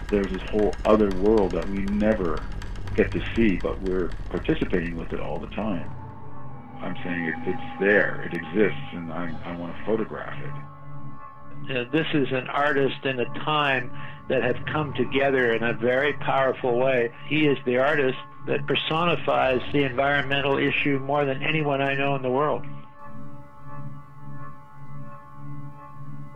There's this whole other world that we never get to see, but we're participating with it all the time. I'm saying it's there, it exists, and I want to photograph it. This is an artist in a time that have come together in a very powerful way. He is the artist that personifies the environmental issue more than anyone I know in the world.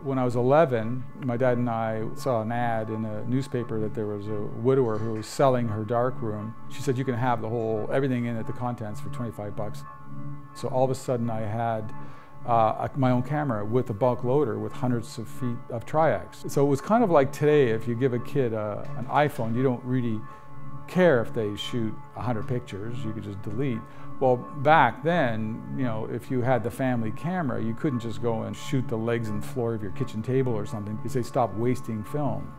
When I was 11, my dad and I saw an ad in a newspaper that there was a widower who was selling her darkroom. She said, you can have everything in it, the contents, for 25 bucks. So all of a sudden I had my own camera with a bulk loader with hundreds of feet of Tri-X. So it was kind of like today, if you give a kid an iPhone, you don't really care if they shoot 100 pictures, you could just delete. Well, back then, if you had the family camera, you couldn't just go and shoot the legs and floor of your kitchen table or something, because they stopped wasting film.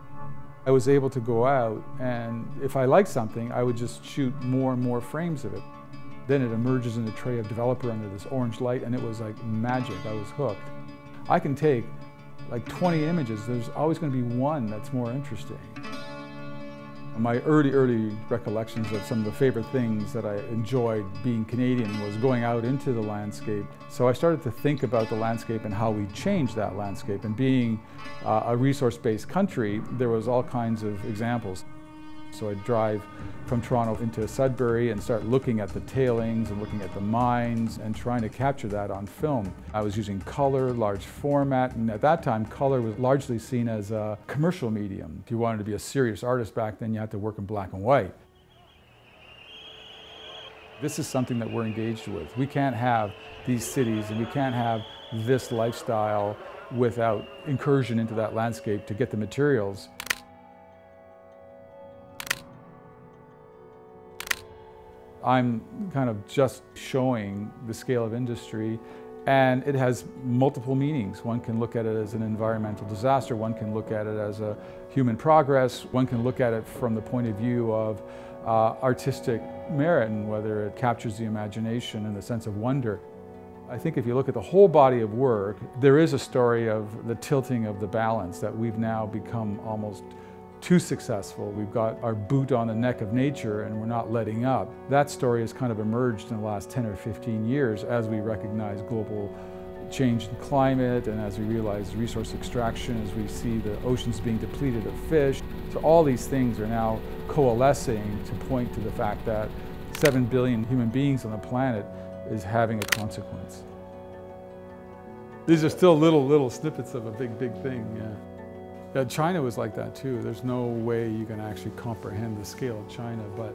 I was able to go out, and if I liked something, I would just shoot more and more frames of it. Then it emerges in the tray of developer under this orange light, and it was like magic. I was hooked. I can take like 20 images. There's always going to be one that's more interesting. My early recollections of some of the favorite things that I enjoyed being Canadian was going out into the landscape. So I started to think about the landscape and how we changed that landscape. And being a resource-based country, there was all kinds of examples. So I'd drive from Toronto into Sudbury and start looking at the tailings and looking at the mines and trying to capture that on film. I was using color, large format, and at that time color was largely seen as a commercial medium. If you wanted to be a serious artist back then, you had to work in black and white. This is something that we're engaged with. We can't have these cities and we can't have this lifestyle without incursion into that landscape to get the materials. I'm kind of just showing the scale of industry, and it has multiple meanings. One can look at it as an environmental disaster, one can look at it as a human progress, one can look at it from the point of view of artistic merit and whether it captures the imagination and the sense of wonder. I think if you look at the whole body of work, there is a story of the tilting of the balance, that we've now become almost too successful. We've got our boot on the neck of nature and we're not letting up. That story has kind of emerged in the last 10 or 15 years as we recognize global change in climate and as we realize resource extraction, as we see the oceans being depleted of fish. So all these things are now coalescing to point to the fact that 7 billion human beings on the planet is having a consequence. These are still little snippets of a big thing, yeah. Yeah, China was like that too. There's no way you can actually comprehend the scale of China, but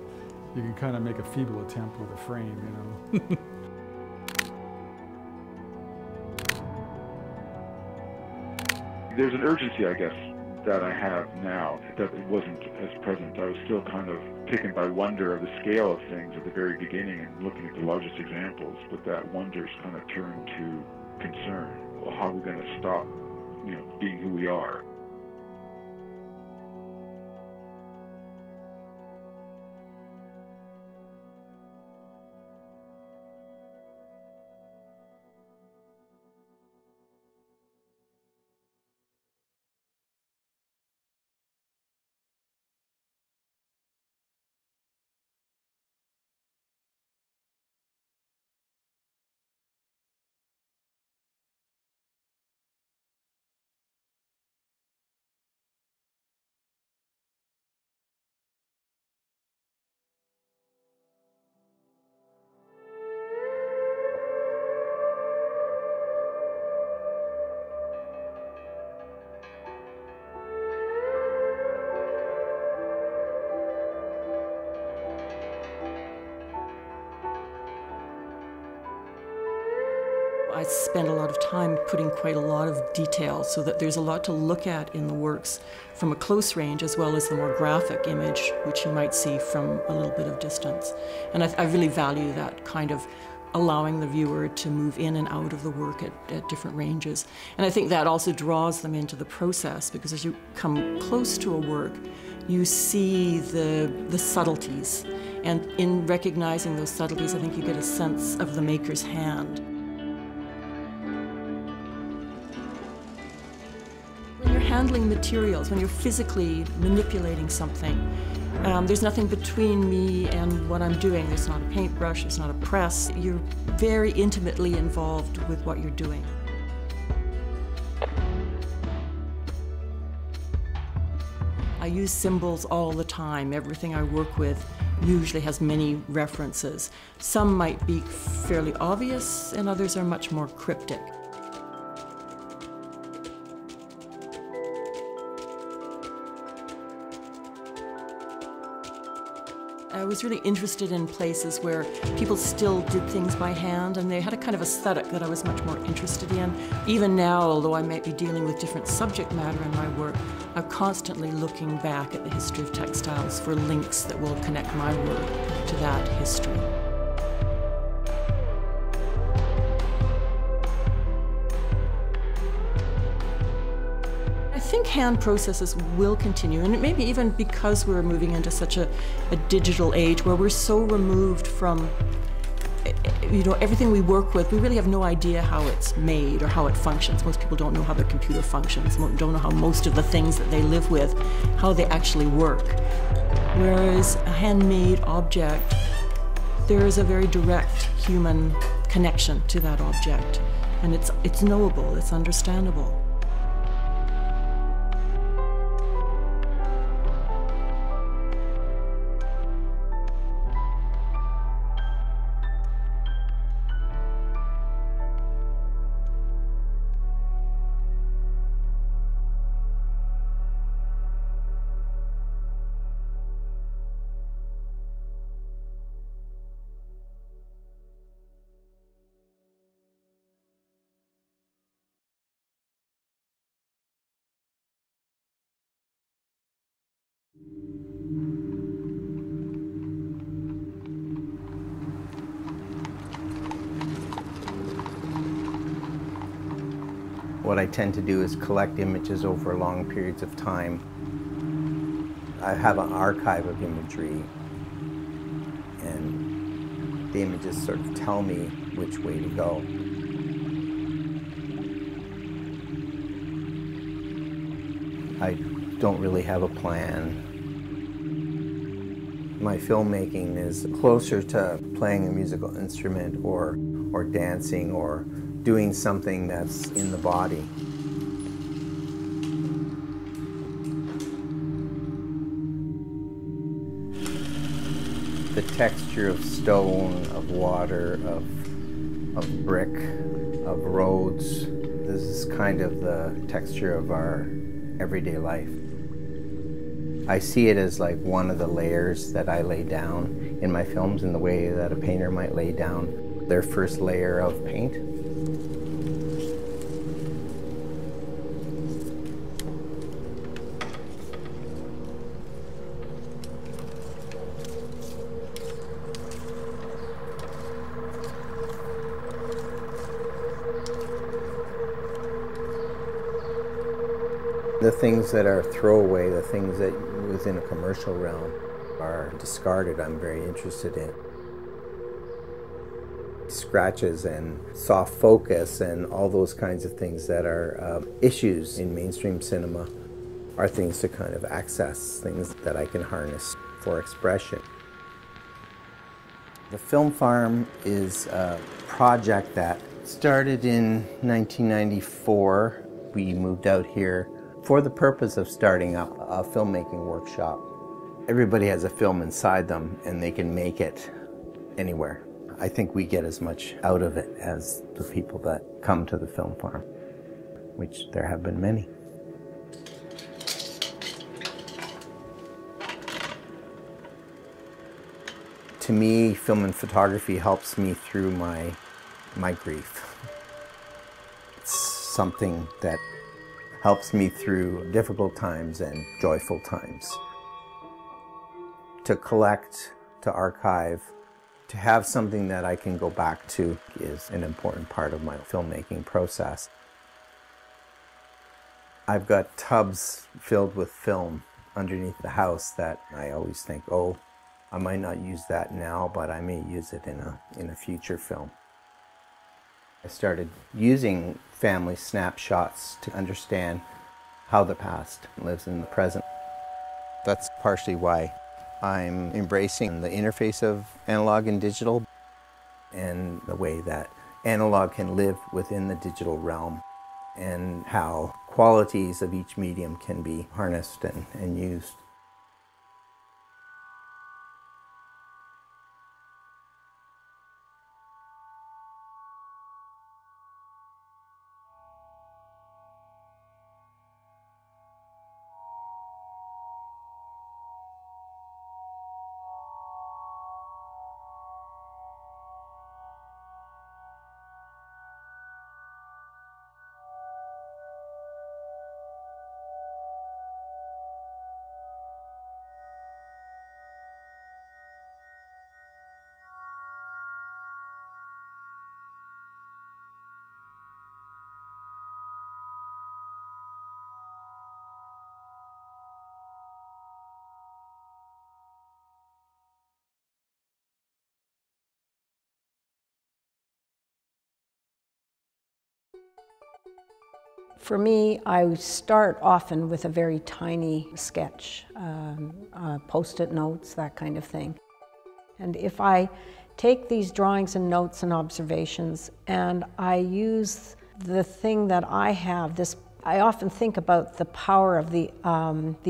you can kind of make a feeble attempt with a frame, There's an urgency, I guess, that I have now that it wasn't as present. I was still kind of taken by wonder of the scale of things at the very beginning and looking at the largest examples, but that wonder's kind of turned to concern. Well, how are we going to stop, being who we are? I spend a lot of time putting quite a lot of detail so that there's a lot to look at in the works from a close range as well as the more graphic image, which you might see from a little bit of distance. And I really value that kind of allowing the viewer to move in and out of the work at different ranges. And I think that also draws them into the process, because as you come close to a work, you see the subtleties. And in recognizing those subtleties, I think you get a sense of the maker's hand. When you're handling materials, when you're physically manipulating something, there's nothing between me and what I'm doing. There's not a paintbrush, there's not a press. You're very intimately involved with what you're doing. I use symbols all the time. Everything I work with usually has many references. Some might be fairly obvious, and others are much more cryptic. I was really interested in places where people still did things by hand, and they had a kind of aesthetic that I was much more interested in. Even now, although I might be dealing with different subject matter in my work, I'm constantly looking back at the history of textiles for links that will connect my work to that history. I think hand processes will continue, and maybe even because we're moving into such a digital age where we're so removed from everything we work with. We really have no idea how it's made or how it functions. Most people don't know how their computer functions, don't know how most of the things that they live with, how they actually work. Whereas a handmade object, there is a very direct human connection to that object, and it's knowable, it's understandable. What I tend to do is collect images over long periods of time. I have an archive of imagery, and the images sort of tell me which way to go. I don't really have a plan. My filmmaking is closer to playing a musical instrument or dancing or doing something that's in the body. The texture of stone, of water, of brick, of roads, this is kind of the texture of our everyday life. I see it as like one of the layers that I lay down in my films in the way that a painter might lay down their first layer of paint. The things that are throwaway, the things that within a commercial realm are discarded, I'm very interested in. Scratches and soft focus and all those kinds of things that are issues in mainstream cinema are things to kind of access, things that I can harness for expression. The Film Farm is a project that started in 1994. We moved out here for the purpose of starting up a filmmaking workshop. Everybody has a film inside them and they can make it anywhere. I think we get as much out of it as the people that come to the Film Farm, which there have been many. To me, film and photography helps me through my grief. It's something that helps me through difficult times and joyful times. To collect, to archive, to have something that I can go back to is an important part of my filmmaking process. I've got tubs filled with film underneath the house that I always think, oh, I might not use that now, but I may use it in a future film. I started using family snapshots to understand how the past lives in the present. That's partially why I'm embracing the interface of analog and digital and the way that analog can live within the digital realm and how qualities of each medium can be harnessed and used. For me, I start often with a very tiny sketch, post-it notes, that kind of thing. And if I take these drawings and notes and observations and I use the thing that I have, I often think about the power of the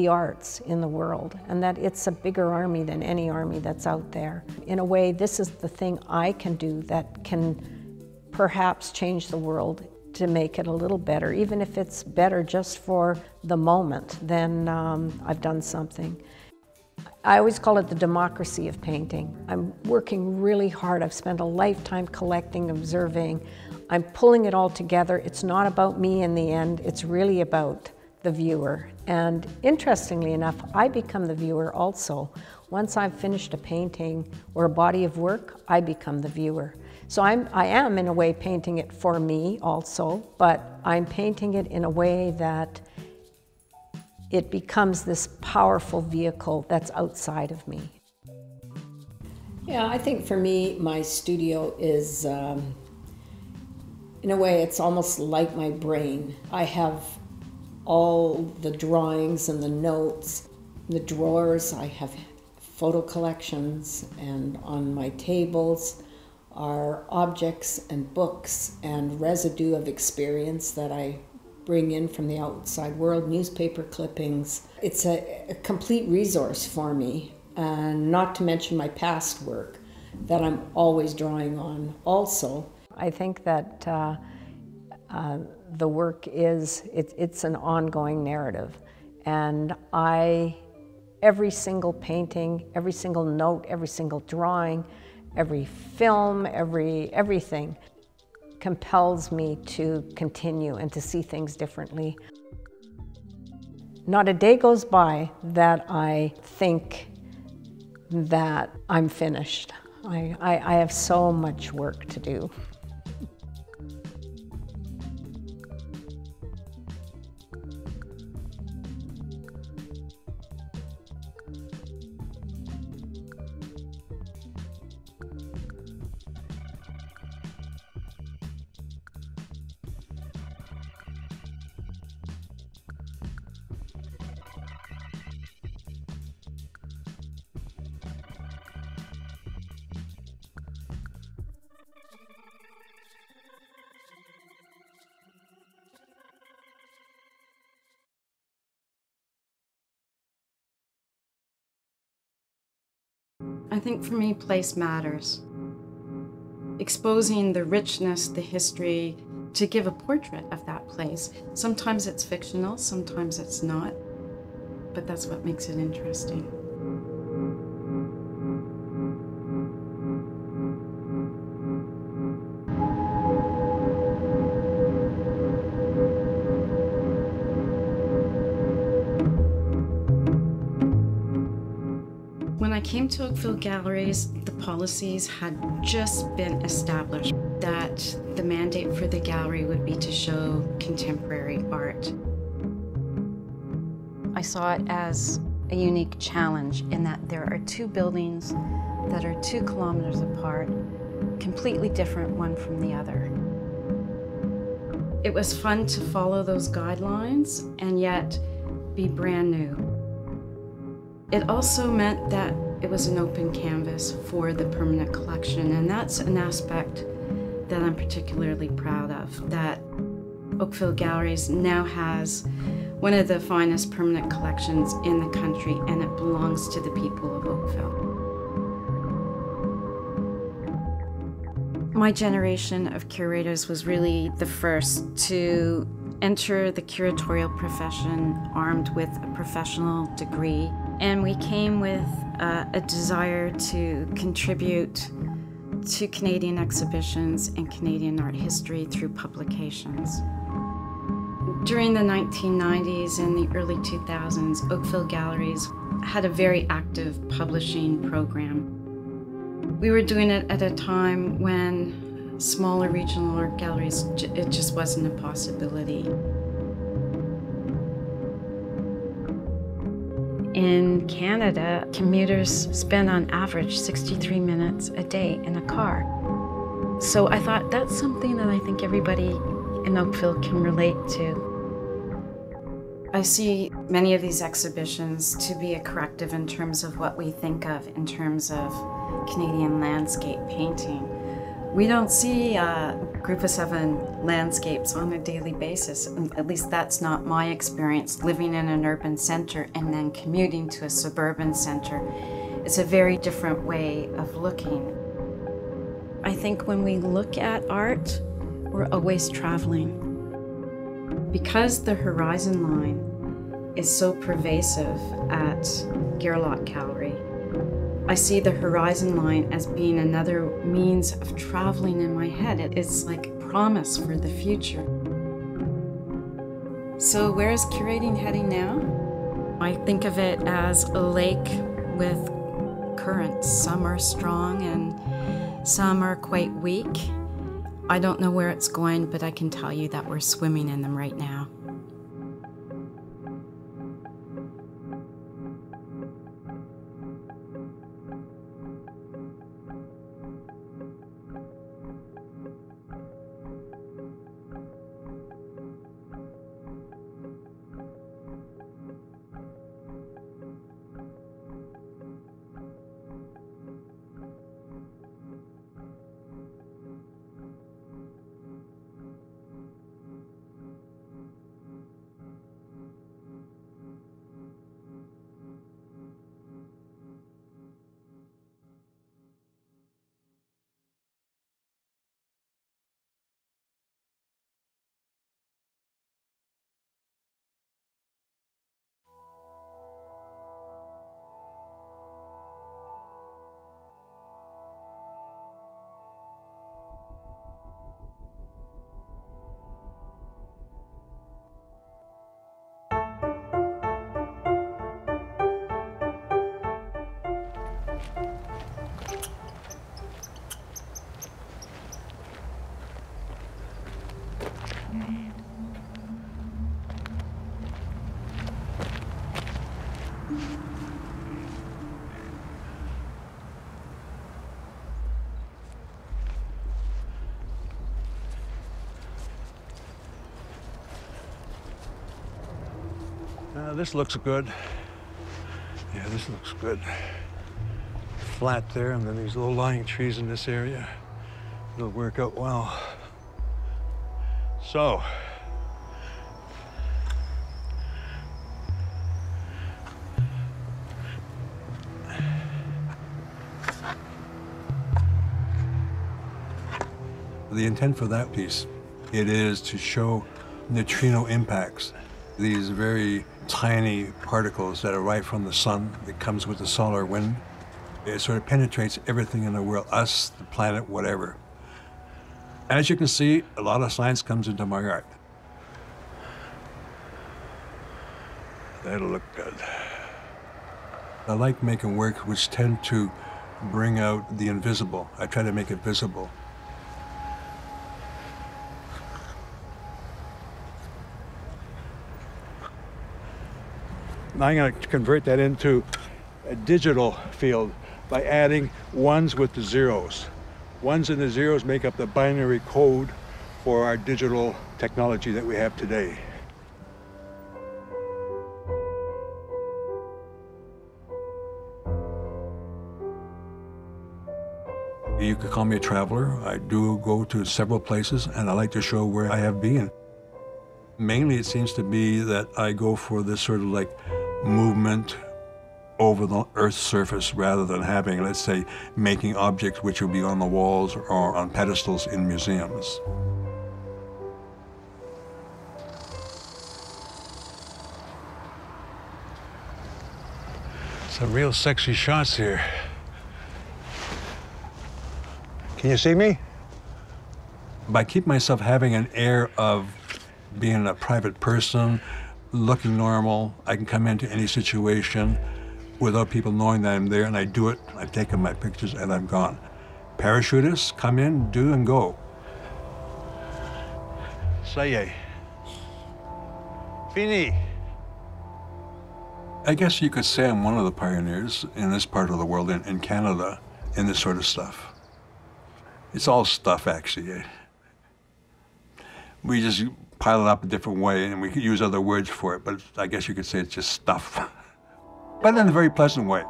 arts in the world and that it's a bigger army than any army that's out there. In a way, this is the thing I can do that can perhaps change the world to make it a little better. Even if it's better just for the moment, then I've done something. I always call it the democracy of painting. I'm working really hard. I've spent a lifetime collecting, observing. I'm pulling it all together. It's not about me in the end. It's really about the viewer. And interestingly enough, I become the viewer also. Once I've finished a painting or a body of work, I become the viewer. So I am in a way painting it for me also, but I'm painting it in a way that it becomes this powerful vehicle that's outside of me. Yeah, I think for me, my studio is, in a way, it's almost like my brain. I have all the drawings and the notes, the drawers. I have photo collections, and on my tables are objects and books and residue of experience that I bring in from the outside world, newspaper clippings. It's a complete resource for me, and not to mention my past work that I'm always drawing on also. I think that the work it's an ongoing narrative, and every single painting, every single note, every single drawing, every film, everything compels me to continue and to see things differently. Not a day goes by that I think that I'm finished. I have so much work to do. I think for me, place matters. Exposing the richness, the history, to give a portrait of that place. Sometimes it's fictional, sometimes it's not, but that's what makes it interesting. When I came to Oakville Galleries, the policies had just been established that the mandate for the gallery would be to show contemporary art. I saw it as a unique challenge in that there are two buildings that are 2 kilometers apart, completely different one from the other. It was fun to follow those guidelines and yet be brand new. It also meant that it was an open canvas for the permanent collection, and that's an aspect that I'm particularly proud of, that Oakville Galleries now has one of the finest permanent collections in the country, and it belongs to the people of Oakville. My generation of curators was really the first to enter the curatorial profession armed with a professional degree, and we came with a desire to contribute to Canadian exhibitions and Canadian art history through publications. During the 1990s and the early 2000s, Oakville Galleries had a very active publishing program. We were doing it at a time when smaller regional art galleries, it just wasn't a possibility. In Canada, commuters spend on average 63 minutes a day in a car. So I thought that's something that I think everybody in Oakville can relate to. I see many of these exhibitions to be a corrective in terms of what we think of in terms of Canadian landscape painting. We don't see a group of 7 landscapes on a daily basis. At least that's not my experience living in an urban center and then commuting to a suburban center. It's a very different way of looking. I think when we look at art, we're always traveling. Because the horizon line is so pervasive at Gerlach Gallery, I see the horizon line as being another means of traveling in my head. It's like a promise for the future. So where is curating heading now? I think of it as a lake with currents. Some are strong and some are quite weak. I don't know where it's going, but I can tell you that we're swimming in them right now. This looks good. Yeah, this looks good. Flat there, and then these low-lying trees in this area. It'll work out well. So, the intent for that piece, it is to show neutrino impacts. These very tiny particles that are right from the sun, that comes with the solar wind. It sort of penetrates everything in the world, us, the planet, whatever. As you can see, a lot of science comes into my art. That'll look good. I like making work which tend to bring out the invisible. I try to make it visible. Now I'm going to convert that into a digital field by adding ones with the zeros. Ones and the zeros make up the binary code for our digital technology that we have today. You could call me a traveler. I do go to several places, and I like to show where I have been. Mainly, it seems to be that I go for this sort of like movement over the Earth's surface rather than having, let's say, making objects which would be on the walls or on pedestals in museums. Some real sexy shots here. Can you see me? By keeping myself having an air of being a private person, looking normal, I can come into any situation without people knowing that I'm there, and I do it. I've taken my pictures and I'm gone. Parachutists, come in, do and go. Ça y est. Fini. I guess you could say I'm one of the pioneers in this part of the world, in Canada, in this sort of stuff. It's all stuff, actually. We just pile it up a different way, and we could use other words for it, but I guess you could say it's just stuff. But in a very pleasant way.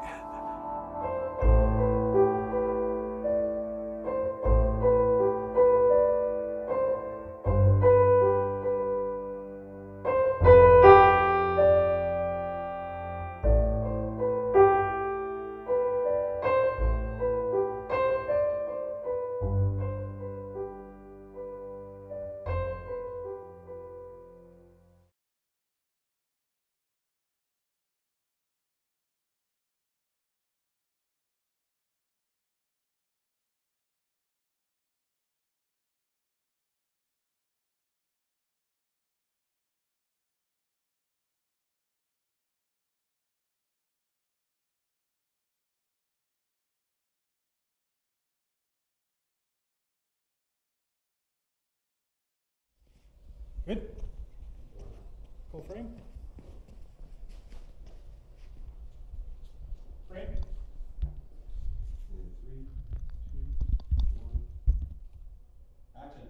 Good. Full frame. Frame. 3, 2, 1. Action.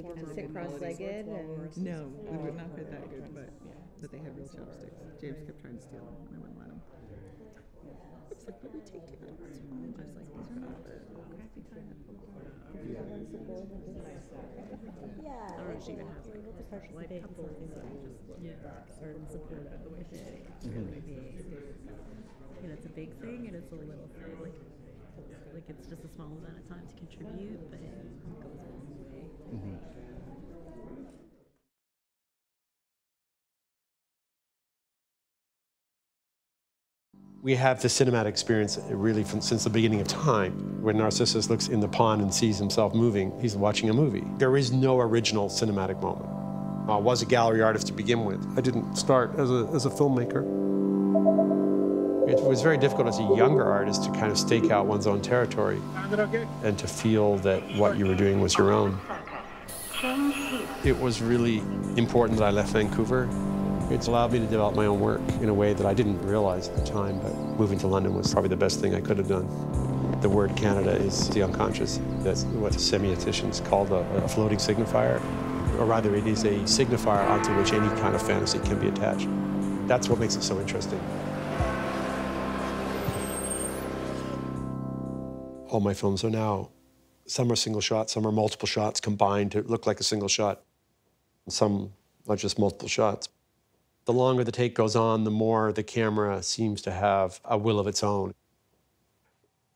to sit cross-legged. No, we would not fit that good, but they had real chopsticks. James kept trying to steal them, and I wouldn't let him. It's like, but we take care of it. I was like, these are not the crappy kind of I don't know if she even has like special light couples that you just are in support of the way they really behave. You know, it's a big thing and it's a little thing. Like it's just a small amount of time to contribute, but it goes a long way. Mm-hmm. We have the cinematic experience really since the beginning of time. When Narcissus looks in the pond and sees himself moving, he's watching a movie. There is no original cinematic moment. I was a gallery artist to begin with. I didn't start as a filmmaker. It was very difficult as a younger artist to kind of stake out one's own territory and to feel that what you were doing was your own. It was really important that I left Vancouver. It's allowed me to develop my own work in a way that I didn't realize at the time, but moving to London was probably the best thing I could have done. The word Canada is the unconscious. That's what semioticians call a floating signifier, or rather it is a signifier onto which any kind of fantasy can be attached. That's what makes it so interesting. All my films are now, some are single shots, some are multiple shots combined to look like a single shot. Some are just multiple shots. The longer the take goes on, the more the camera seems to have a will of its own.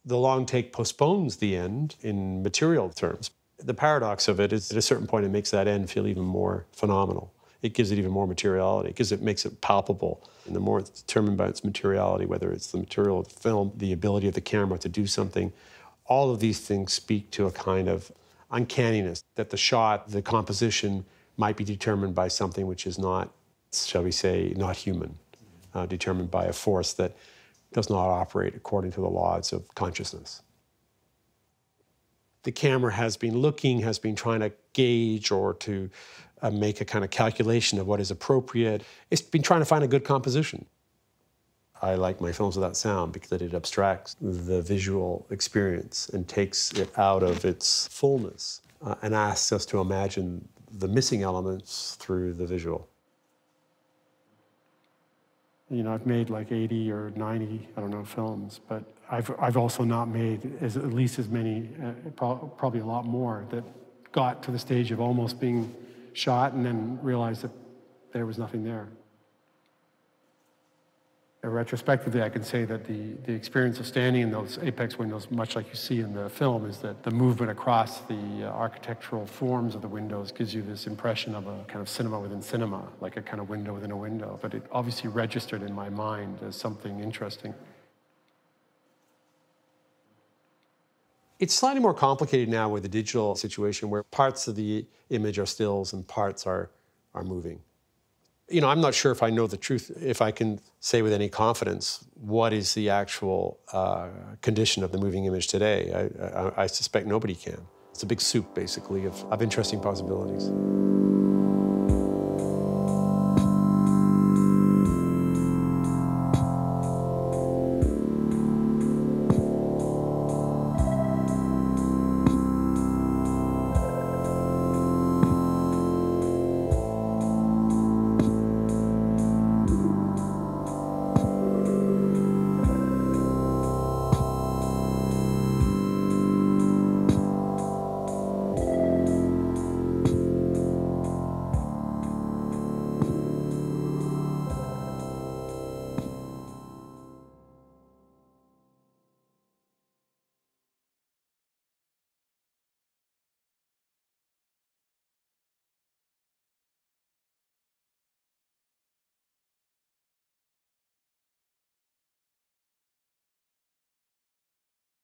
The long take postpones the end in material terms. The paradox of it is at a certain point it makes that end feel even more phenomenal. It gives it even more materiality because it makes it palpable. And the more it's determined by its materiality, whether it's the material of the film, the ability of the camera to do something, all of these things speak to a kind of uncanniness that the shot, the composition might be determined by something which is not, shall we say, not human, determined by a force that does not operate according to the laws of consciousness. The camera has been looking, has been trying to gauge or to make a kind of calculation of what is appropriate. It's been trying to find a good composition. I like my films without sound because it abstracts the visual experience and takes it out of its fullness and asks us to imagine the missing elements through the visual. You know, I've made like 80 or 90, I don't know, films, but I've also not made at least as many, probably a lot more, that got to the stage of almost being shot and then realized that there was nothing there. Retrospectively, I can say that the experience of standing in those apex windows, much like you see in the film, is that the movement across the architectural forms of the windows gives you this impression of a kind of cinema within cinema, like a kind of window within a window. But it obviously registered in my mind as something interesting. It's slightly more complicated now with the digital situation where parts of the image are stills and parts are moving. You know, I'm not sure if I know the truth, if I can say with any confidence what is the actual condition of the moving image today. I suspect nobody can. It's a big soup, basically, of interesting possibilities.